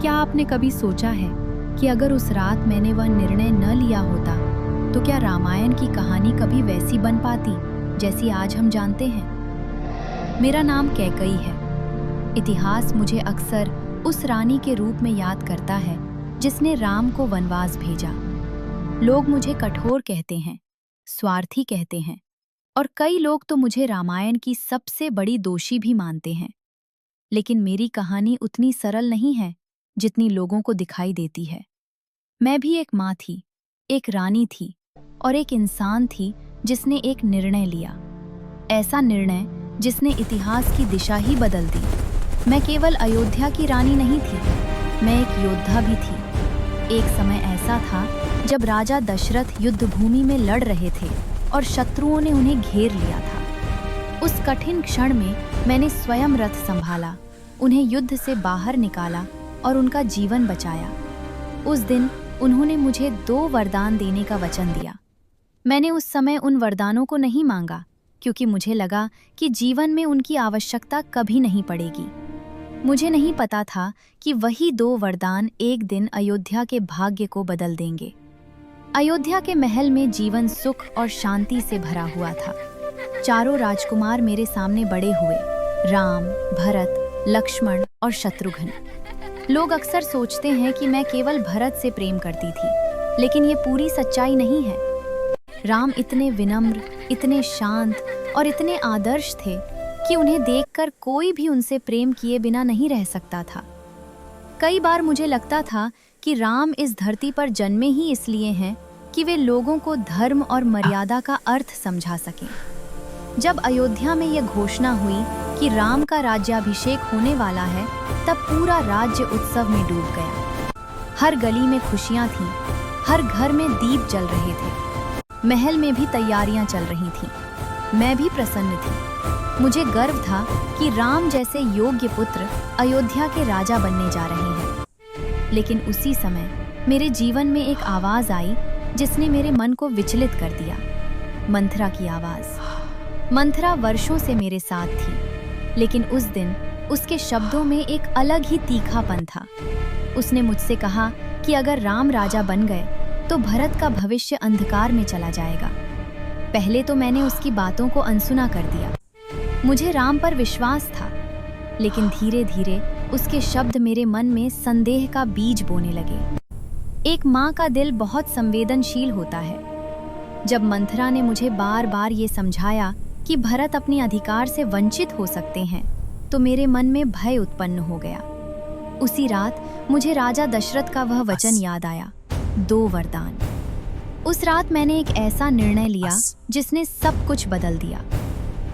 क्या आपने कभी सोचा है कि अगर उस रात मैंने वह निर्णय न लिया होता तो क्या रामायण की कहानी कभी वैसी बन पाती जैसी आज हम जानते हैं? मेरा नाम कैकई है। इतिहास मुझे अक्सर उस रानी के रूप में याद करता है जिसने राम को वनवास भेजा। लोग मुझे कठोर कहते हैं, स्वार्थी कहते हैं, और कई लोग तो मुझे रामायण की सबसे बड़ी दोषी भी मानते हैं। लेकिन मेरी कहानी उतनी सरल नहीं है जितनी लोगों को दिखाई देती है। मैं भी एक माँ थी, एक रानी थी और एक इंसान थी जिसने एक निर्णय लिया। ऐसा निर्णय जिसने इतिहास की दिशा ही बदल दी। मैं केवल अयोध्या की रानी नहीं थी, मैं एक योद्धा भी थी। एक समय ऐसा था जब राजा दशरथ युद्ध भूमि में लड़ रहे थे और शत्रुओं ने उन्हें घेर लिया था। उस कठिन क्षण में मैंने स्वयं रथ संभाला, उन्हें युद्ध से बाहर निकाला और उनका जीवन बचाया। उस दिन उन्होंने मुझे 2 वरदान देने का वचन दिया। मैंने उस समय उन वरदानों को नहीं मांगा क्योंकि मुझे लगा कि जीवन में उनकी आवश्यकता कभी नहीं पड़ेगी। मुझे नहीं पता था कि वही 2 वरदान एक दिन अयोध्या के भाग्य को बदल देंगे। अयोध्या के महल में जीवन सुख और शांति से भरा हुआ था। चारों राजकुमार मेरे सामने बड़े हुए, राम, भरत, लक्ष्मण और शत्रुघ्न। लोग अक्सर सोचते हैं कि मैं केवल भरत से प्रेम करती थी, लेकिन ये पूरी सच्चाई नहीं है। राम इतने विनम्र, इतने शांत और इतने आदर्श थे कि उन्हें देखकर कोई भी उनसे प्रेम किए बिना नहीं रह सकता था। कई बार मुझे लगता था कि राम इस धरती पर जन्मे ही इसलिए हैं कि वे लोगों को धर्म और मर्यादा का अर्थ समझा सकें। जब अयोध्या में यह घोषणा हुई कि राम का राज्याभिषेक होने वाला है, तब पूरा राज्य उत्सव में डूब गया। हर गली में खुशियां थीं, हर घर में दीप जल रहे थे, महल में भी तैयारियां चल रही थीं। मैं भी प्रसन्न थी। मुझे गर्व था कि राम जैसे योग्य पुत्र अयोध्या के राजा बनने जा रहे हैं। लेकिन उसी समय मेरे जीवन में एक आवाज आई जिसने मेरे मन को विचलित कर दिया। मंथरा की आवाज। मंथरा वर्षों से मेरे साथ थी, लेकिन उस दिन उसके शब्दों में एक अलग ही तीखापन था। उसने मुझसे कहा कि अगर राम राजा बन गए तो भरत का भविष्य अंधकार में चला जाएगा। पहले तो मैंने उसकी बातों को अनसुना कर दिया। मुझे राम पर विश्वास था, लेकिन धीरे धीरे उसके शब्द मेरे मन में संदेह का बीज बोने लगे। एक माँ का दिल बहुत संवेदनशील होता है। जब मंथरा ने मुझे बार बार ये समझाया कि भरत अपने अधिकार से वंचित हो सकते हैं, तो मेरे मन में भय उत्पन्न हो गया। उसी रात मुझे राजा दशरथ का वह वचन याद आया, 2 वरदान। उस रात मैंने एक ऐसा निर्णय लिया जिसने सब कुछ बदल दिया।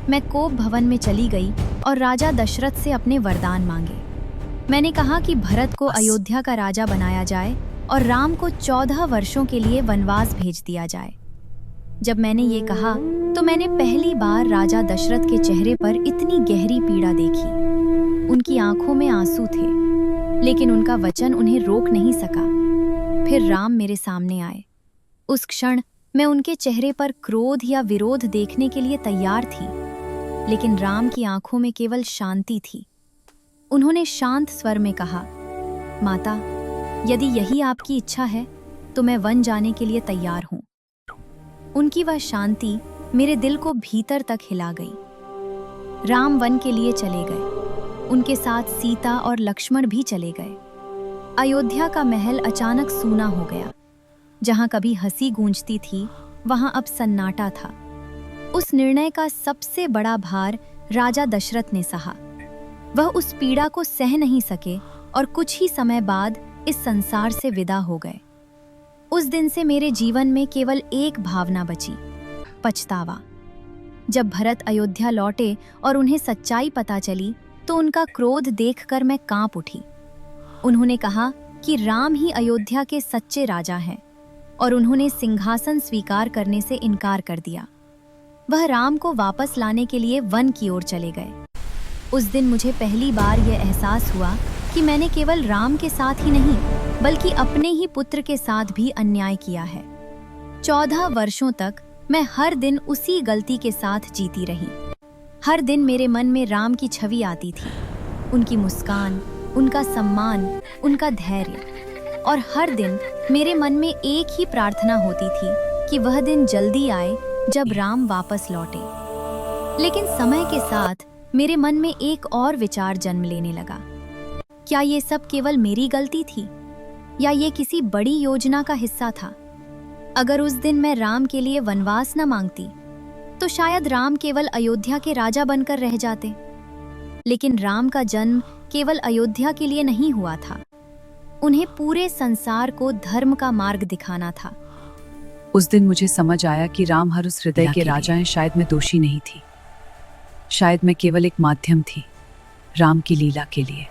मैं कोप भवन में चली गई और राजा दशरथ से अपने वरदान मांगे। मैंने कहा कि भरत को अयोध्या का राजा बनाया जाए और राम को 14 वर्षों के लिए वनवास भेज दिया जाए। जब मैंने ये कहा तो मैंने पहली बार राजा दशरथ के चेहरे पर इतनी गहरी पीड़ा देखी। उनकी आंखों में आंसू थे, लेकिन उनका वचन उन्हें रोक नहीं सका। फिर राम मेरे सामने आए। उस क्षण मैं उनके चेहरे पर क्रोध या विरोध देखने के लिए तैयार थी, लेकिन राम की आंखों में केवल शांति थी। उन्होंने शांत स्वर में कहा, माता, यदि यही आपकी इच्छा है तो मैं वन जाने के लिए तैयार हूँ। उनकी वह शांति मेरे दिल को भीतर तक हिला गई। राम वन के लिए चले गए। उनके साथ सीता और लक्ष्मण भी चले गए। अयोध्या का महल अचानक सूना हो गया। जहां कभी हंसी गूंजती थी, वहां अब सन्नाटा था। उस निर्णय का सबसे बड़ा भार राजा दशरथ ने सहा। वह उस पीड़ा को सह नहीं सके और कुछ ही समय बाद इस संसार से विदा हो गए। उस दिन से मेरे जीवन में केवल एक भावना बची, पछतावा। जब भरत अयोध्या लौटे और उन्हें सच्चाई पता चली तो उनका क्रोध देखकर मैं कांप उठी। उन्होंने कहा कि राम ही अयोध्या के सच्चे राजा हैं और उन्होंने सिंहासन स्वीकार करने से इनकार कर दिया। वह राम को वापस लाने के लिए वन की ओर चले गए। उस दिन मुझे पहली बार यह एहसास हुआ कि मैंने केवल राम के साथ ही नहीं, बल्कि अपने ही पुत्र के साथ भी अन्याय किया है। 14 वर्षों तक मैं हर दिन उसी गलती के साथ जीती रही। हर दिन मेरे मन में राम की छवि आती थी, उनकी मुस्कान, उनका सम्मान, उनका धैर्य। और हर दिन मेरे मन में एक ही प्रार्थना होती थी कि वह दिन जल्दी आए जब राम वापस लौटे। लेकिन समय के साथ मेरे मन में एक और विचार जन्म लेने लगा। क्या ये सब केवल मेरी गलती थी या ये किसी बड़ी योजना का हिस्सा था? अगर उस दिन मैं राम के लिए वनवास न मांगती तो शायद राम केवल अयोध्या के राजा बनकर रह जाते। लेकिन राम का जन्म केवल अयोध्या के लिए नहीं हुआ था, उन्हें पूरे संसार को धर्म का मार्ग दिखाना था। उस दिन मुझे समझ आया कि राम हर उस हृदय के राजा हैं। शायद मैं दोषी नहीं थी, शायद मैं केवल एक माध्यम थी राम की लीला के लिए।